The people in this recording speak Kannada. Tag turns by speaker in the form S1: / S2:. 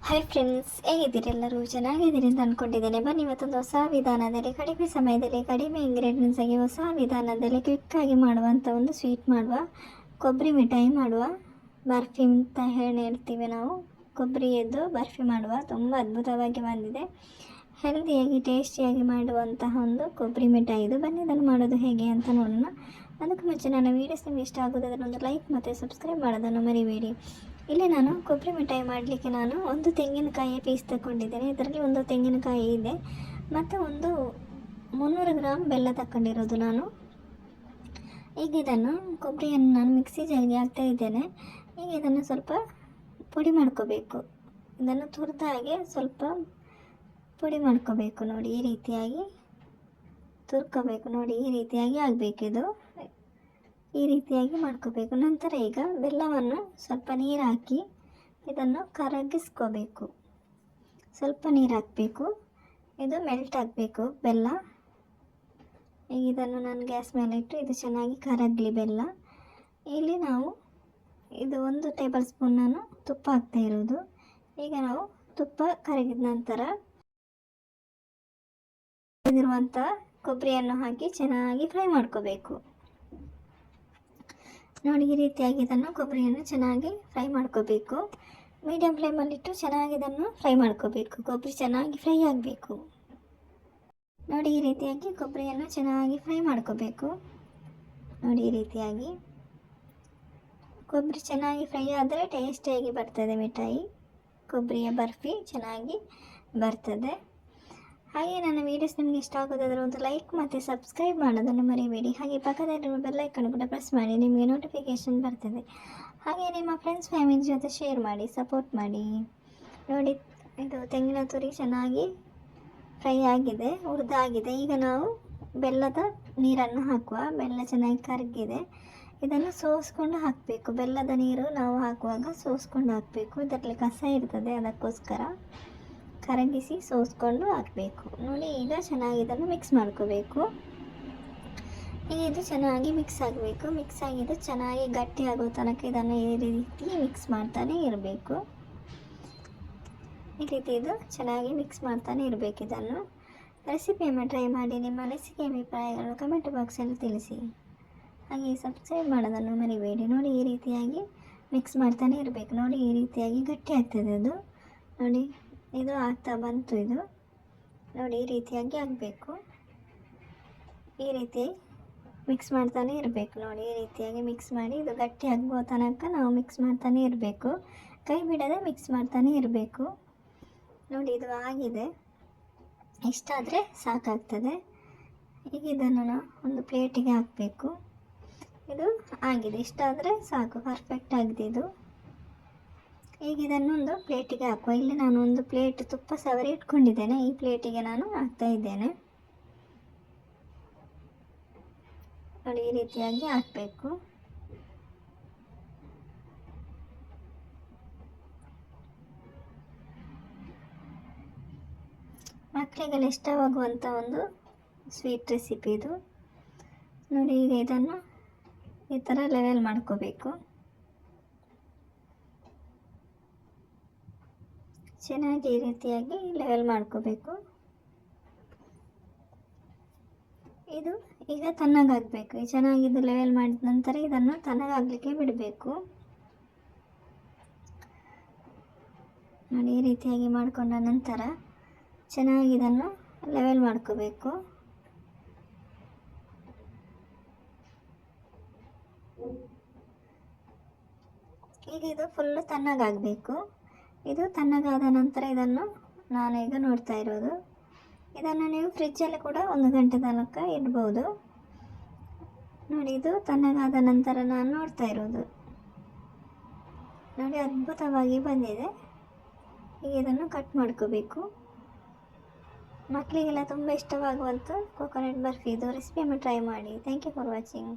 S1: ಹಾಯ್ ಫ್ರೆಂಡ್ಸ್, ಹೇಗಿದ್ದೀರಿ? ಎಲ್ಲರೂ ಚೆನ್ನಾಗಿದ್ದೀರಿ ಅಂತ ಅಂದ್ಕೊಂಡಿದ್ದೇನೆ. ಬನ್ನಿ ಇವತ್ತೊಂದು ಹೊಸ ವಿಧಾನದಲ್ಲಿ, ಕಡಿಮೆ ಸಮಯದಲ್ಲಿ, ಕಡಿಮೆ ಇಂಗ್ರೀಡಿಯೆಂಟ್ಸ್ ಆಗಿ ಹೊಸ ವಿಧಾನದಲ್ಲಿ ಕ್ವಿಕ್ಕಾಗಿ ಮಾಡುವಂಥ ಒಂದು ಸ್ವೀಟ್ ಮಾಡುವ, ಕೊಬ್ಬರಿ ಮಿಠಾಯಿ ಮಾಡುವ, ಬರ್ಫಿ ಅಂತ ಹೇಳ್ತೀವಿ ನಾವು. ಕೊಬ್ಬರಿಯದ್ದು ಬರ್ಫಿ ಮಾಡುವ ತುಂಬ ಅದ್ಭುತವಾಗಿ ಬಂದಿದೆ. ಹೆಲ್ದಿಯಾಗಿ ಟೇಸ್ಟಿಯಾಗಿ ಮಾಡುವಂತಹ ಒಂದು ಕೊಬ್ಬರಿ ಮಿಠಾಯಿ ಇದು. ಬನ್ನಿ ಇದನ್ನು ಮಾಡೋದು ಹೇಗೆ ಅಂತ ನೋಡೋಣ. ಅದಕ್ಕೆ ಮುಂಚೆ ನನ್ನ ವೀಡಿಯೋಸ್ ನಿಮಗೆ ಇಷ್ಟ ಆಗೋದಾದ್ರೆ ಒಂದು ಲೈಕ್ ಮತ್ತು ಸಬ್ಸ್ಕ್ರೈಬ್ ಮಾಡೋದನ್ನು ಮರಿಬೇಡಿ. ಇಲ್ಲಿ ನಾನು ಕೊಬ್ಬರಿ ಮಿಠಾಯಿ ಮಾಡಲಿಕ್ಕೆ ನಾನು ಒಂದು ತೆಂಗಿನಕಾಯಿ ಪೀಸ್ ತಗೊಂಡಿದ್ದೇನೆ. ಇದರಲ್ಲಿ ಒಂದು ತೆಂಗಿನಕಾಯಿ ಇದೆ ಮತ್ತು ಒಂದು 300 ಗ್ರಾಮ್ ಬೆಲ್ಲ ತಗೊಂಡಿರೋದು ನಾನು. ಈಗ ಇದನ್ನು ಕೊಬ್ಬರಿಯನ್ನು ನಾನು ಮಿಕ್ಸಿ ಜಾರಿಗೆ ಹಾಕ್ತಾ ಇದ್ದೇನೆ. ಈಗ ಇದನ್ನು ಸ್ವಲ್ಪ ಪುಡಿ ಮಾಡ್ಕೋಬೇಕು. ಇದನ್ನು ತುರಿದ ಹಾಗೆ ಸ್ವಲ್ಪ ಪುಡಿ ಮಾಡ್ಕೋಬೇಕು. ನೋಡಿ ಈ ರೀತಿಯಾಗಿ ತುರ್ಕೋಬೇಕು. ನೋಡಿ ಈ ರೀತಿಯಾಗಿ ಆಗಬೇಕಿದು. ಈ ರೀತಿಯಾಗಿ ಮಾಡ್ಕೋಬೇಕು. ನಂತರ ಈಗ ಬೆಲ್ಲವನ್ನು ಸ್ವಲ್ಪ ನೀರು ಹಾಕಿ ಇದನ್ನು ಕರಗಿಸ್ಕೋಬೇಕು. ಸ್ವಲ್ಪ ನೀರು ಹಾಕಬೇಕು. ಇದು ಮೆಲ್ಟ್ ಆಗಬೇಕು ಬೆಲ್ಲ. ಈಗ ಇದನ್ನು ನಾನು ಗ್ಯಾಸ್ ಮೇಲೆ ಇಟ್ಟು ಇದು ಚೆನ್ನಾಗಿ ಕರಗಲಿ ಬೆಲ್ಲ. ಇಲ್ಲಿ ನಾವು ಇದು 1 ಟೇಬಲ್ ಸ್ಪೂನ್ ನಾನು ತುಪ್ಪ ಹಾಕ್ತಾ ಇರೋದು. ಈಗ ನಾವು ತುಪ್ಪ ಕರಗಿದ ನಂತರ ಇರುವಂಥ ಕೊಬ್ಬರಿಯನ್ನು ಹಾಕಿ ಚೆನ್ನಾಗಿ ಫ್ರೈ ಮಾಡ್ಕೋಬೇಕು. ನೋಡಿ ಈ ರೀತಿಯಾಗಿ ಇದನ್ನು ಕೊಬ್ಬರಿಯನ್ನು ಚೆನ್ನಾಗಿ ಫ್ರೈ ಮಾಡ್ಕೋಬೇಕು. ಮೀಡಿಯಂ ಫ್ಲೇಮಲ್ಲಿಟ್ಟು ಚೆನ್ನಾಗಿ ಇದನ್ನು ಫ್ರೈ ಮಾಡ್ಕೋಬೇಕು. ಕೊಬ್ಬರಿ ಚೆನ್ನಾಗಿ ಫ್ರೈ ಆಗಬೇಕು. ನೋಡಿ ಈ ರೀತಿಯಾಗಿ ಕೊಬ್ಬರಿಯನ್ನು ಚೆನ್ನಾಗಿ ಫ್ರೈ ಮಾಡ್ಕೋಬೇಕು. ನೋಡಿ ಈ ರೀತಿಯಾಗಿ ಕೊಬ್ಬರಿ ಚೆನ್ನಾಗಿ ಫ್ರೈ ಆದರೆ ಟೇಸ್ಟಿಯಾಗಿ ಬರ್ತದೆ ಮಿಠಾಯಿ. ಕೊಬ್ಬರಿಯ ಬರ್ಫಿ ಚೆನ್ನಾಗಿ ಬರ್ತದೆ. ಹಾಗೆ ನನ್ನ ವೀಡಿಯೋಸ್ ನಿಮಗೆ ಇಷ್ಟ ಆಗೋದಾದರೆ ಒಂದು ಲೈಕ್ ಮತ್ತು ಸಬ್ಸ್ಕ್ರೈಬ್ ಮಾಡೋದನ್ನು ಮರಿಬೇಡಿ. ಹಾಗೆ ಪಕ್ಕದಲ್ಲಿರುವ ಬೆಲ್ ಐಕಾನ್ ಕೂಡ ಪ್ರೆಸ್ ಮಾಡಿ, ನಿಮಗೆ ನೋಟಿಫಿಕೇಷನ್ ಬರ್ತದೆ. ಹಾಗೆ ನಿಮ್ಮ ಫ್ರೆಂಡ್ಸ್ ಫ್ಯಾಮಿಲಿ ಜೊತೆ ಶೇರ್ ಮಾಡಿ, ಸಪೋರ್ಟ್ ಮಾಡಿ. ನೋಡಿ ಇದು ತೆಂಗಿನ ತುರಿ ಚೆನ್ನಾಗಿ ಫ್ರೈ ಆಗಿದೆ, ಹುರಿದಾಗಿದೆ. ಈಗ ನಾವು ಬೆಲ್ಲದ ನೀರನ್ನು ಹಾಕುವ. ಬೆಲ್ಲ ಚೆನ್ನಾಗಿ ಕರಗಿದೆ. ಇದನ್ನು ಸೋಸ್ಕೊಂಡು ಹಾಕಬೇಕು. ಬೆಲ್ಲದ ನೀರು ನಾವು ಹಾಕುವಾಗ ಸೋಸ್ಕೊಂಡು ಹಾಕಬೇಕು. ಇದರಲ್ಲಿ ಕಸ ಇರ್ತದೆ, ಅದಕ್ಕೋಸ್ಕರ ಕರಗಿಸಿ ಸೋಸ್ಕೊಂಡು ಹಾಕಬೇಕು. ನೋಡಿ ಈಗ ಚೆನ್ನಾಗಿ ಇದನ್ನು ಮಿಕ್ಸ್ ಮಾಡ್ಕೋಬೇಕು. ಈಗ ಇದು ಚೆನ್ನಾಗಿ ಮಿಕ್ಸ್ ಆಗಬೇಕು. ಮಿಕ್ಸ್ ಆಗಿದ್ದು ಚೆನ್ನಾಗಿ ಗಟ್ಟಿ ಆಗೋ ತನಕ ಇದನ್ನು ಈ ರೀತಿ ಮಿಕ್ಸ್ ಮಾಡ್ತಾನೆ ಇರಬೇಕು. ಈ ರೀತಿ ಇದು ಚೆನ್ನಾಗಿ ಮಿಕ್ಸ್ ಮಾಡ್ತಾನೆ ಇರಬೇಕು. ಇದನ್ನು ರೆಸಿಪಿಯನ್ನು ಟ್ರೈ ಮಾಡಿ ನಿಮ್ಮ ಅನಿಸಿಕೆ ಅಭಿಪ್ರಾಯಗಳನ್ನು ಕಮೆಂಟ್ ಬಾಕ್ಸಲ್ಲಿ ತಿಳಿಸಿ. ಹಾಗೆ ಸಬ್ಸ್ಕ್ರೈಬ್ ಮಾಡೋದನ್ನು ಮರಿಬೇಡಿ. ನೋಡಿ ಈ ರೀತಿಯಾಗಿ ಮಿಕ್ಸ್ ಮಾಡ್ತಾನೆ ಇರಬೇಕು. ನೋಡಿ ಈ ರೀತಿಯಾಗಿ ಗಟ್ಟಿ ಆಗ್ತದೆ ಅದು. ನೋಡಿ ಇದು ಆಗ್ತಾ ಬಂತು. ಇದು ನೋಡಿ ಈ ರೀತಿಯಾಗಿ ಆಗಬೇಕು. ಈ ರೀತಿ ಮಿಕ್ಸ್ ಮಾಡ್ತಾನೆ ಇರಬೇಕು. ನೋಡಿ ಈ ರೀತಿಯಾಗಿ ಮಿಕ್ಸ್ ಮಾಡಿ ಇದು ಗಟ್ಟಿ ಆಗೋ ತನಕ ನಾವು ಮಿಕ್ಸ್ ಮಾಡ್ತಾನೆ ಇರಬೇಕು. ಕೈ ಬಿಡದೆ ಮಿಕ್ಸ್ ಮಾಡ್ತಾನೆ ಇರಬೇಕು. ನೋಡಿ ಇದು ಆಗಿದೆ. ಇಷ್ಟಾದರೆ ಸಾಕಾಗ್ತದೆ. ಈಗ ಇದನ್ನು ನಾವು ಒಂದು ಪ್ಲೇಟಿಗೆ ಹಾಕಬೇಕು. ಇದು ಆಗಿದೆ. ಇಷ್ಟಾದರೆ ಸಾಕು, ಪರ್ಫೆಕ್ಟ್ ಆಗಿದೆ ಇದು. ಈಗ ಇದನ್ನೊಂದು ಪ್ಲೇಟಿಗೆ ಹಾಕುವ. ಇಲ್ಲಿ ನಾನು ಒಂದು ಪ್ಲೇಟ್ ತುಪ್ಪ ಸವರಿ ಇಟ್ಕೊಂಡಿದ್ದೇನೆ. ಈ ಪ್ಲೇಟಿಗೆ ನಾನು ಹಾಕ್ತಾ ಇದ್ದೇನೆ. ನೋಡಿ ಈ ರೀತಿಯಾಗಿ ಹಾಕಬೇಕು. ಮಕ್ಕಳಿಗೆಲ್ಲ ಇಷ್ಟವಾಗುವಂಥ ಒಂದು ಸ್ವೀಟ್ ರೆಸಿಪಿ ಇದು. ನೋಡಿ ಈಗ ಇದನ್ನು ಈ ಥರ ಲೆವೆಲ್ ಮಾಡ್ಕೋಬೇಕು. ಚೆನ್ನಾಗಿ ಈ ರೀತಿಯಾಗಿ ಲೆವೆಲ್ ಮಾಡ್ಕೋಬೇಕು. ಇದು ಈಗ ತಣ್ಣಗಾಗಬೇಕು. ಚೆನ್ನಾಗಿ ಇದು ಲೆವೆಲ್ ಮಾಡಿದ ನಂತರ ಇದನ್ನು ತಣ್ಣಗಾಗಲಿಕ್ಕೆ ಬಿಡಬೇಕು. ನೋಡಿ ಈ ರೀತಿಯಾಗಿ ಮಾಡಿಕೊಂಡ ನಂತರ ಚೆನ್ನಾಗಿ ಇದನ್ನು ಲೆವೆಲ್ ಮಾಡ್ಕೋಬೇಕು. ಈಗ ಇದು ಫುಲ್ಲು ತಣ್ಣಗಾಗಬೇಕು. ಇದು ತಣ್ಣಗಾದ ನಂತರ ಇದನ್ನು ನಾನೀಗ ನೋಡ್ತಾ ಇರೋದು. ಇದನ್ನು ನೀವು ಫ್ರಿಜ್ಜಲ್ಲಿ ಕೂಡ 1 ಗಂಟೆ ತನಕ ಇಡ್ಬೋದು. ನೋಡಿ ಇದು ತಣ್ಣಗಾದ ನಂತರ ನಾನು ನೋಡ್ತಾ ಇರೋದು. ನೋಡಿ ಅದ್ಭುತವಾಗಿ ಬಂದಿದೆ. ಈಗ ಇದನ್ನು ಕಟ್ ಮಾಡ್ಕೋಬೇಕು. ಮಕ್ಕಳಿಗೆಲ್ಲ ತುಂಬ ಇಷ್ಟವಾಗುವಂಥ ಕೋಕೋನಟ್ ಬರ್ಫಿ ಇದು. ರೆಸಿಪಿಯನ್ನು ಟ್ರೈ ಮಾಡಿ. Thank you for watching.